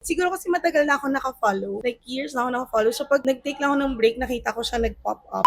Siguro kasi matagal na ako naka-follow. Like years na ako naka-follow. So pag nag-take lang ako ng break, nakita ko siya nag-pop up.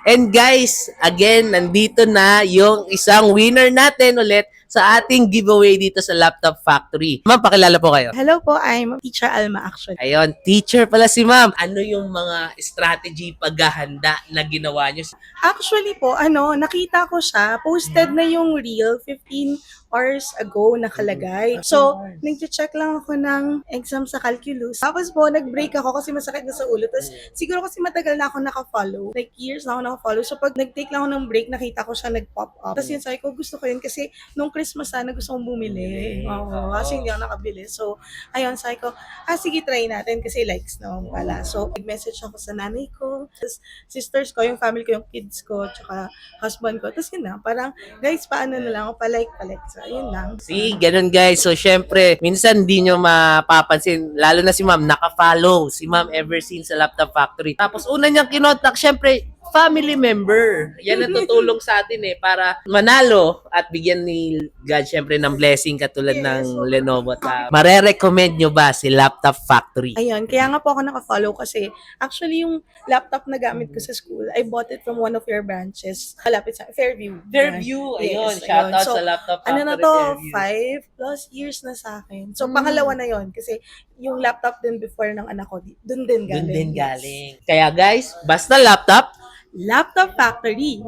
And guys, again, nandito na yung isang winner natin ulit sa ating giveaway dito sa Laptop Factory. Ma'am, pakilala po kayo. Hello po, I'm Teacher Alma actually. Ayun, teacher pala si ma'am. Ano yung mga strategy paghahanda na ginawa nyo? Actually po, nakita ko siya, posted na yung reel 15 hours ago nakalagay. So, nag-check lang ako ng exam sa calculus. Tapos po, nag-break ako kasi masakit na sa ulo. Tapos, siguro kasi matagal na ako naka-follow. Like, years na ako naka-follow. So, pag nag-take lang ako ng break, nakita ko siya nag-pop up. Tapos yun, sabi ko, gusto ko yun kasi nung Christmas sana gusto kong bumili. Oo, kasi hindi ako nakabili. So, ayun, sabi ko, sige, try natin kasi likes naman pala. So, nag-message ako sa nanay ko, tapos sisters ko, yung family ko, yung kids ko, tsaka husband ko. Tapos yun na, parang, guys, paano na lang ako, palike. So, yun lang. See, ganun guys. So, syempre, minsan hindi nyo mapapansin, lalo na si ma'am, naka-follow. Si ma'am ever since sa Laptop Factory. Tapos, una niyang kinontak, syempre, family member. Yan ang tutulong sa atin para manalo at bigyan ni God syempre ng blessing katulad ng Lenovo. At mare-recommend nyo ba si Laptop Factory? Ayun, kaya nga po ako naka-follow kasi actually yung laptop na gamit ko sa school, I bought it from one of your branches. Malapit sa Fairview. Fairview, ayun. Yes, Shoutout So, sa Laptop Factory. ano na to, Fairview. 5+ years na sa akin. So, pangalawa na yon kasi yung laptop din before ng anak ko, dun din galing. Doon din galing. Kaya guys, basta laptop, Laptop Factory.